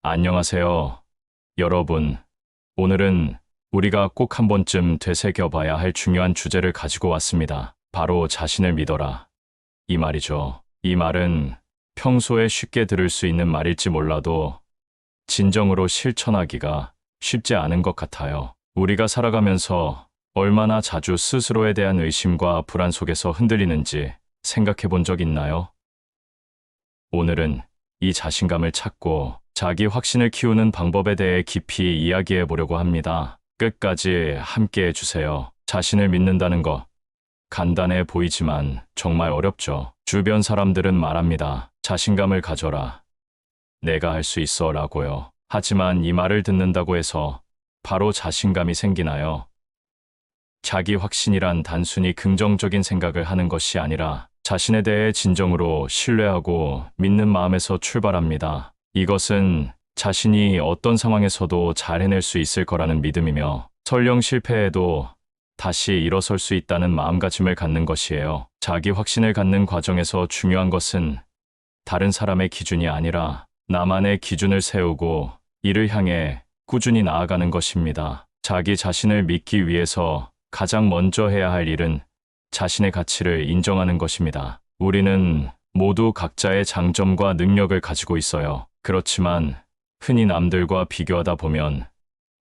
안녕하세요, 여러분. 오늘은 우리가 꼭 한 번쯤 되새겨봐야 할 중요한 주제를 가지고 왔습니다. 바로 자신을 믿어라. 이 말이죠. 이 말은 평소에 쉽게 들을 수 있는 말일지 몰라도 진정으로 실천하기가 쉽지 않은 것 같아요. 우리가 살아가면서 얼마나 자주 스스로에 대한 의심과 불안 속에서 흔들리는지 생각해 본 적 있나요? 오늘은 이 자신감을 찾고 자기 확신을 키우는 방법에 대해 깊이 이야기해 보려고 합니다. 끝까지 함께 해주세요. 자신을 믿는다는 것, 간단해 보이지만 정말 어렵죠. 주변 사람들은 말합니다. 자신감을 가져라. 내가 할 수 있어 라고요. 하지만 이 말을 듣는다고 해서 바로 자신감이 생기나요? 자기 확신이란 단순히 긍정적인 생각을 하는 것이 아니라 자신에 대해 진정으로 신뢰하고 믿는 마음에서 출발합니다. 이것은 자신이 어떤 상황에서도 잘 해낼 수 있을 거라는 믿음이며 설령 실패해도 다시 일어설 수 있다는 마음가짐을 갖는 것이에요. 자기 확신을 갖는 과정에서 중요한 것은 다른 사람의 기준이 아니라 나만의 기준을 세우고 이를 향해 꾸준히 나아가는 것입니다. 자기 자신을 믿기 위해서 가장 먼저 해야 할 일은 자신의 가치를 인정하는 것입니다. 우리는 모두 각자의 장점과 능력을 가지고 있어요. 그렇지만 흔히 남들과 비교하다 보면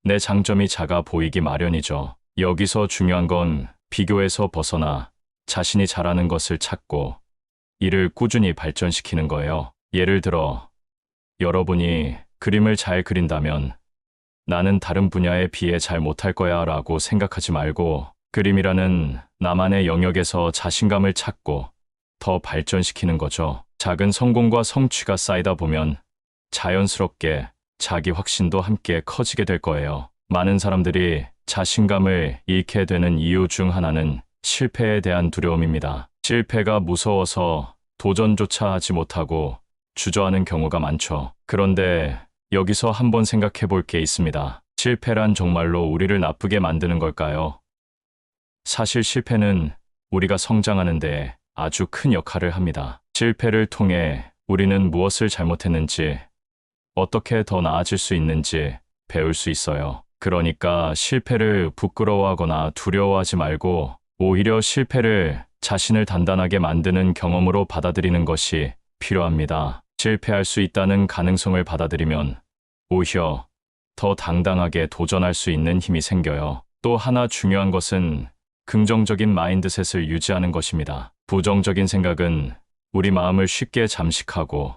내 장점이 작아 보이기 마련이죠. 여기서 중요한 건 비교에서 벗어나 자신이 잘하는 것을 찾고 이를 꾸준히 발전시키는 거예요. 예를 들어, 여러분이 그림을 잘 그린다면 나는 다른 분야에 비해 잘 못할 거야 라고 생각하지 말고 그림이라는 나만의 영역에서 자신감을 찾고 더 발전시키는 거죠. 작은 성공과 성취가 쌓이다 보면 자연스럽게 자기 확신도 함께 커지게 될 거예요. 많은 사람들이 자신감을 잃게 되는 이유 중 하나는 실패에 대한 두려움입니다. 실패가 무서워서 도전조차 하지 못하고 주저하는 경우가 많죠. 그런데 여기서 한번 생각해 볼 게 있습니다. 실패란 정말로 우리를 나쁘게 만드는 걸까요? 사실 실패는 우리가 성장하는 데 아주 큰 역할을 합니다. 실패를 통해 우리는 무엇을 잘못했는지, 어떻게 더 나아질 수 있는지 배울 수 있어요. 그러니까 실패를 부끄러워하거나 두려워하지 말고 오히려 실패를 자신을 단단하게 만드는 경험으로 받아들이는 것이 필요합니다. 실패할 수 있다는 가능성을 받아들이면 오히려 더 당당하게 도전할 수 있는 힘이 생겨요. 또 하나 중요한 것은 긍정적인 마인드셋을 유지하는 것입니다. 부정적인 생각은 우리 마음을 쉽게 잠식하고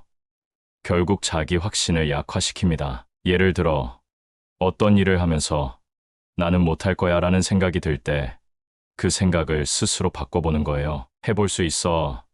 결국 자기 확신을 약화시킵니다. 예를 들어 어떤 일을 하면서 나는 못할 거야 라는 생각이 들 때 그 생각을 스스로 바꿔보는 거예요. 해볼 수 있어.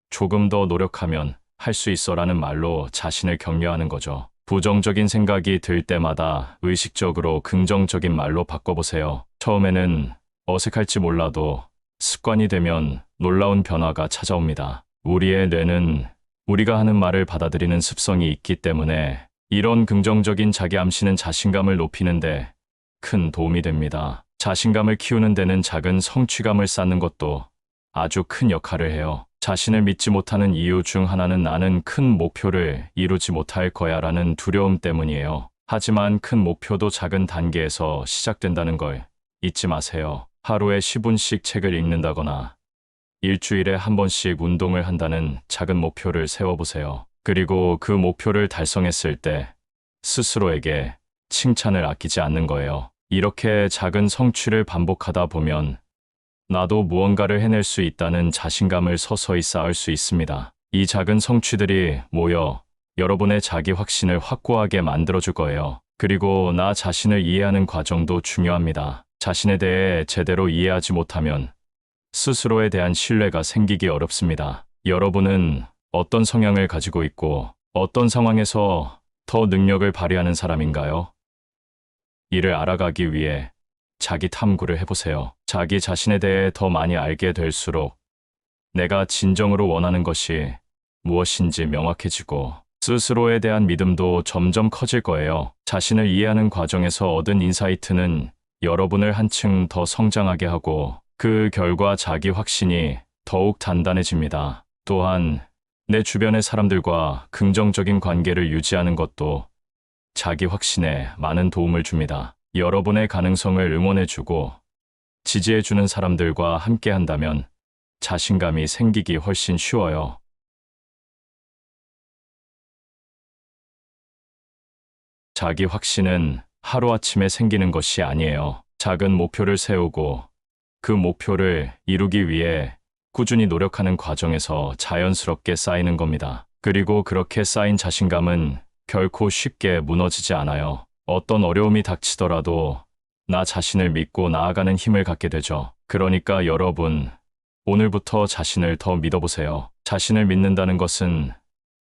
조금 더 노력하면 할 수 있어 라는 말로 자신을 격려하는 거죠. 부정적인 생각이 들 때마다 의식적으로 긍정적인 말로 바꿔보세요. 처음에는 어색할지 몰라도 습관이 되면 놀라운 변화가 찾아옵니다. 우리의 뇌는 우리가 하는 말을 받아들이는 습성이 있기 때문에 이런 긍정적인 자기 암시는 자신감을 높이는데 큰 도움이 됩니다. 자신감을 키우는 데는 작은 성취감을 쌓는 것도 아주 큰 역할을 해요. 자신을 믿지 못하는 이유 중 하나는 나는 큰 목표를 이루지 못할 거야 라는 두려움 때문이에요. 하지만 큰 목표도 작은 단계에서 시작된다는 걸 잊지 마세요. 하루에 10분씩 책을 읽는다거나 일주일에 한 번씩 운동을 한다는 작은 목표를 세워보세요. 그리고 그 목표를 달성했을 때 스스로에게 칭찬을 아끼지 않는 거예요. 이렇게 작은 성취를 반복하다 보면 나도 무언가를 해낼 수 있다는 자신감을 서서히 쌓을 수 있습니다. 이 작은 성취들이 모여 여러분의 자기 확신을 확고하게 만들어줄 거예요. 그리고 나 자신을 이해하는 과정도 중요합니다. 자신에 대해 제대로 이해하지 못하면 스스로에 대한 신뢰가 생기기 어렵습니다. 여러분은 어떤 성향을 가지고 있고 어떤 상황에서 더 능력을 발휘하는 사람인가요? 이를 알아가기 위해 자기 탐구를 해보세요. 자기 자신에 대해 더 많이 알게 될수록 내가 진정으로 원하는 것이 무엇인지 명확해지고 스스로에 대한 믿음도 점점 커질 거예요. 자신을 이해하는 과정에서 얻은 인사이트는 여러분을 한층 더 성장하게 하고 그 결과 자기 확신이 더욱 단단해집니다. 또한 내 주변의 사람들과 긍정적인 관계를 유지하는 것도 자기 확신에 많은 도움을 줍니다. 여러분의 가능성을 응원해주고 지지해주는 사람들과 함께 한다면 자신감이 생기기 훨씬 쉬워요. 자기 확신은 하루아침에 생기는 것이 아니에요. 작은 목표를 세우고 그 목표를 이루기 위해 꾸준히 노력하는 과정에서 자연스럽게 쌓이는 겁니다. 그리고 그렇게 쌓인 자신감은 결코 쉽게 무너지지 않아요. 어떤 어려움이 닥치더라도 나 자신을 믿고 나아가는 힘을 갖게 되죠. 그러니까 여러분, 오늘부터 자신을 더 믿어보세요. 자신을 믿는다는 것은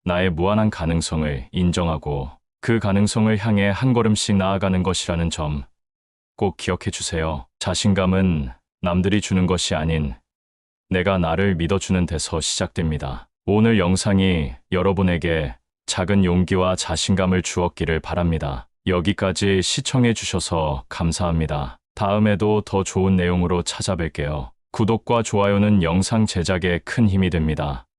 나의 무한한 가능성을 인정하고 그 가능성을 향해 한 걸음씩 나아가는 것이라는 점 꼭 기억해 주세요. 자신감은 남들이 주는 것이 아닌 내가 나를 믿어주는 데서 시작됩니다. 오늘 영상이 여러분에게 작은 용기와 자신감을 주었기를 바랍니다. 여기까지 시청해 주셔서 감사합니다. 다음에도 더 좋은 내용으로 찾아뵐게요. 구독과 좋아요는 영상 제작에 큰 힘이 됩니다.